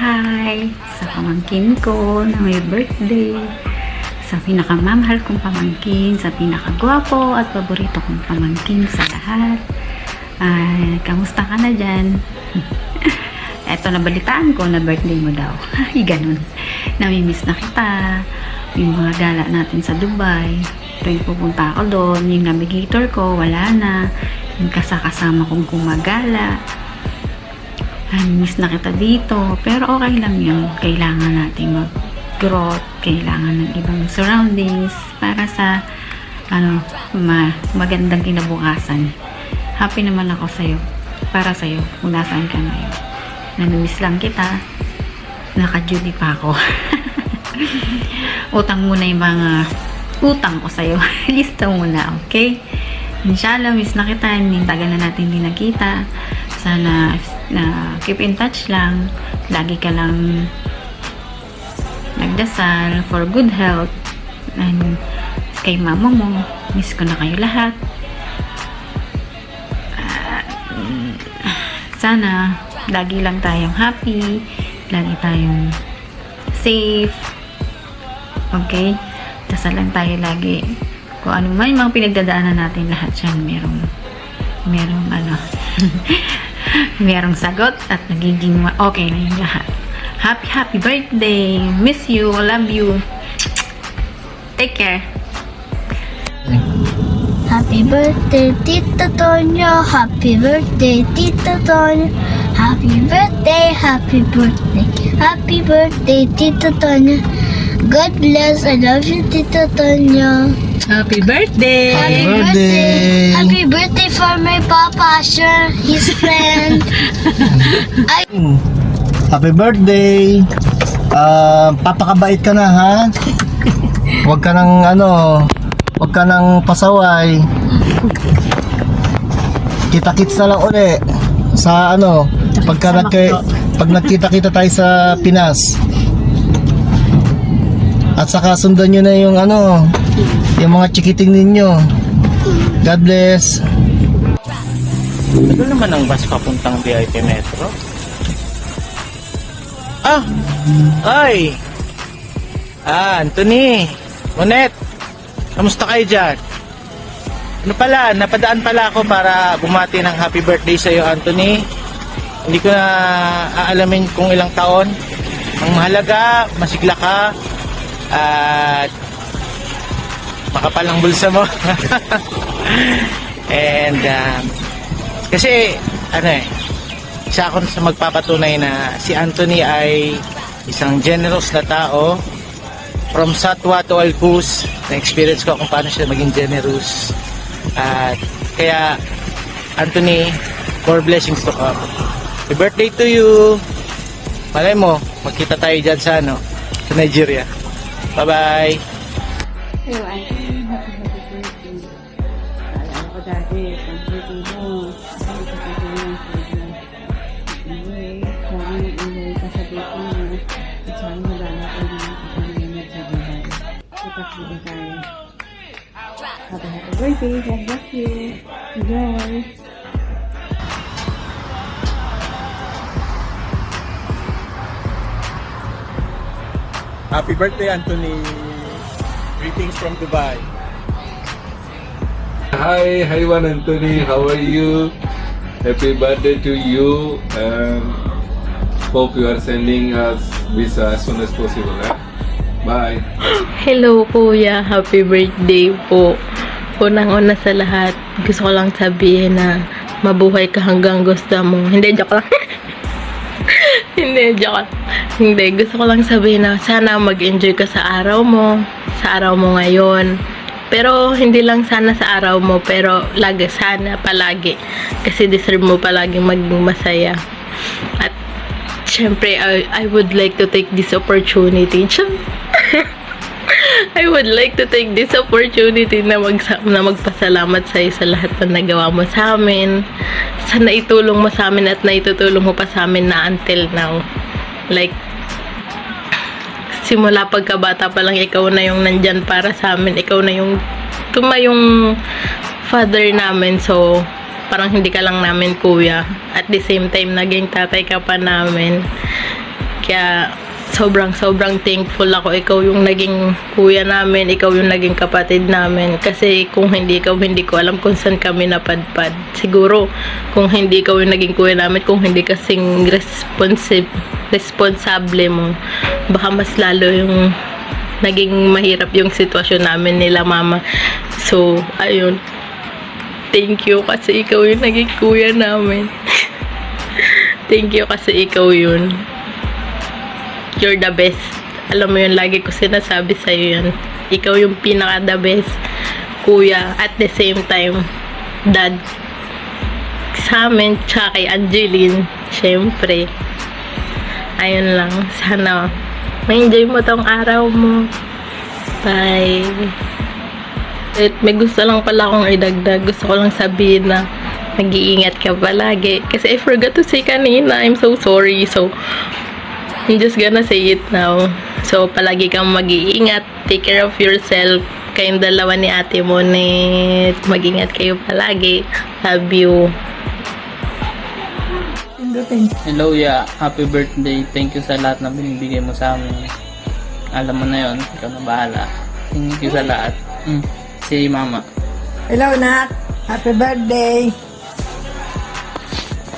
hi sa pamangkin ko na may birthday, sa pinakamamahal kong pamangkin, sa pinakagwapo at paborito kong pamangkin sa lahat. Kamusta ka na dyan? Eto, nabalitaan ko na birthday mo daw. Ay, ganun. Namimiss na kita. Yung mga gala natin sa Dubai, tuwing pupunta ako doon, yung navigator ko, wala na. Yung kasama kong gumagala. Miss na kita dito. Pero okay lang yun. Kailangan natin mag-growth. Kailangan ng ibang surroundings para sa magandang kinabukasan. Happy naman ako sa'yo. Para sa'yo. Kung nasaan ka ngayon. Namimiss lang kita. Naka-duty pa ako. Utang muna yung mga utang ko sa'yo. Lista muna, okay? Inshallah, miss na kita. Hindi tagal na natin din nakita. Sana keep in touch lang. Lagi ka lang nagdasal for good health. And kay mama mo, miss ko na kayo lahat. Sana lagi lang tayong happy. Lagi tayong safe. Okay? Dasal lang tayo lagi. Kung ano man yung mga pinagdadaanan natin, lahat yan merong merong sagot at nagiging okay na yung lahat. Happy birthday. Miss you. Love you. Take care. Happy birthday, Tita Tonya. Happy birthday, Tita Tonya. Happy birthday, happy birthday. Happy birthday, Tita Tonya. God bless. I love you, Tita Tonya. Happy birthday. Happy birthday. Happy birthday for my Papa, sure, his friend. Happy birthday. Papakabait ka na, ha? Huwag ka nang pasaway. Kita-kits na lang uli sa pag nagkita-kita tayo sa Pinas. At saka sundan nyo na yung mga chikiting ninyo. God bless. Ito naman ang bus papuntang VIP Metro. Anthony, Monet, kamusta kayo dyan? Napadaan pala ako para bumati ng happy birthday sa iyo, Anthony. Hindi ko na aalamin kung ilang taon. Ang mahalaga, masigla ka at makapal ang bulsa mo. And kasi isa ako sa magpapatunay na si Anthony ay isang generous na tao. From Satwa to Alcus, na-experience ko kung paano siya maging generous. At kaya, Anthony, more blessings to come. Happy birthday to you. Malay mo, magkita tayo dyan sa Nigeria. Bye-bye. Hello, Anthony. Happy birthday. Alam ko dati, pag birthday mo, hindi ka sasabihin sa inyo. Anyway, kung ingay ka sa birthday mo, at saan mo gano'n kayo mga kapalinan sa buhay. Kita-kita tayo. Happy birthday. God bless you. Enjoy. Happy birthday, Anthony. Greetings from Dubai. Hi Juan Anthony, how are you? Happy birthday to you and hope you are sending us visa as soon as possible. Bye. Hello kuya, happy birthday po. Unang-una sa lahat, gusto ko lang sabihin na mabuhay ka hanggang gusto mo. Hindi, joke lang. Hindi, gusto ko lang sabihin na sana mag-enjoy ka sa araw mo ngayon. Pero hindi lang sana sa araw mo, pero sana palagi. Kasi deserve mo palagi maging masaya. At syempre, I would like to take this opportunity. I would like to take this opportunity na magpasalamat sa'yo sa lahat na nagawa mo sa amin. Sa naitulong mo sa amin at naitutulong mo pa sa amin na until now. Like, simula pagkabata pa lang, ikaw na yung nandyan para sa amin. Ikaw na yung tumayong father namin. So, parang hindi ka lang namin kuya. At the same time, naging tatay ka pa namin. Kaya sobrang thankful ako. Ikaw yung naging kuya namin, ikaw yung naging kapatid namin. Kasi kung hindi ikaw, hindi ko alam kung saan kami napadpad. Siguro, kung hindi ikaw yung naging kuya namin, kung hindi kasing responsable mo, baka mas lalo yung naging mahirap yung sitwasyon namin nila mama. So, ayun. Thank you kasi ikaw yung naging kuya namin. Thank you kasi ikaw yun. You're the best. Alam mo yun, lagi ko sinasabi sa'yo yan. Ikaw yung pinaka the best kuya, at the same time dad sa amin, tsaka kay Angeline, syempre. Ayun lang, sana ma-enjoy mo tong araw mo. Bye. At may gusto lang pala akong idagdag. Gusto ko lang sabihin na mag-iingat ka palagi. Kasi I forgot to say kanina. I'm so sorry. So, I'm just gonna say it now. So, palagi kang mag-iingat. Take care of yourself. Kayong dalawa ni ate mo, Net. Mag-ingat kayo palagi. Love you. Hello, ya. Happy birthday. Thank you sa lahat na binibigay mo sa amin. Alam mo na yon, ikaw na bahala. Thank you sa lahat. Si mama. Hello, Nak. Happy birthday.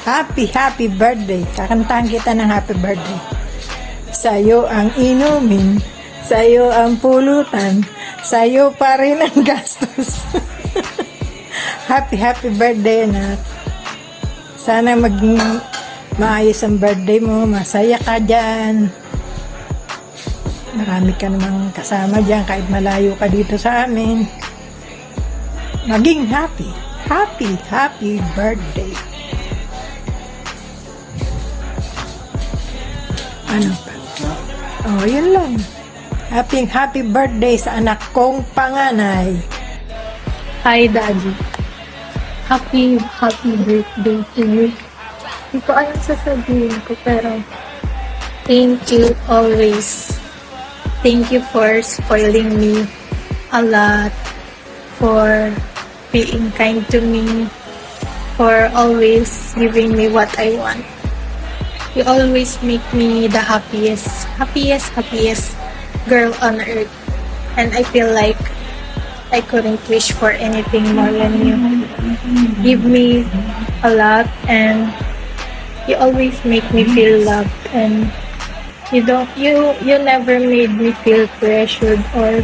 Happy birthday. Kakantahan kita ng happy birthday. Sa'yo ang inumin, sa'yo ang pulutan, sa'yo pa rin ang gastos. happy birthday, Nak. Sana maging maayos ang birthday mo, masaya ka dyan. Marami ka namang kasama dyan kahit malayo ka dito sa amin. Maging happy birthday. Ano pa? Oh, yun lang. Happy birthday sa anak kong panganay. Hi, Daddy. Happy birthday to you. Hindi ko alam sasabihin ko, pero thank you always. Thank you for spoiling me a lot, for being kind to me, for always giving me what I want. You always make me the happiest girl on earth. And I feel like I couldn't wish for anything more than you. Give me a lot, and you always make me feel loved, and you never made me feel pressured or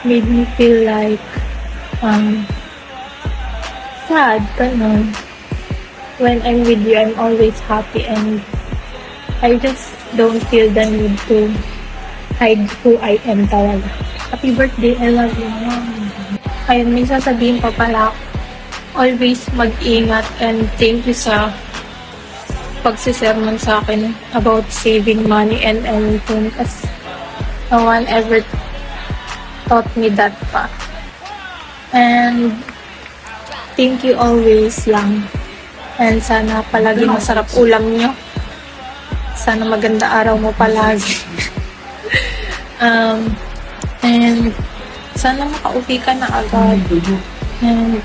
made me feel like sad, ganun. When I'm with you, I'm always happy, and I just don't feel the need to hide who I am talaga. Happy birthday, I love you, Mom. Ayun, may sasabihin pa pala. Always mag-ingat, and thank you sa pagsisermon sa akin about saving money and everything, kasi no one ever taught me that pa. And thank you always lang. And sana palagi masarap ulam nyo. Sana maganda araw mo palagi. And sana makauwi ka na agad. And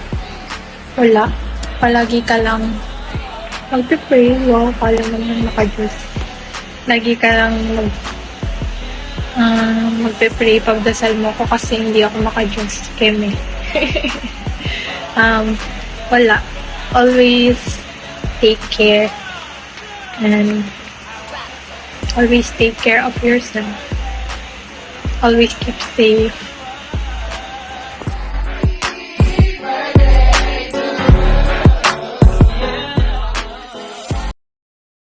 wala. Palagi ka lang mag-pray. Wow, kala mo naman maka-Diyos. Lagi ka lang mag-pray pagdasal mo ko kasi hindi ako maka-Diyos. Keme. Wala. Always take care, and always take care of yourself. Always keep safe.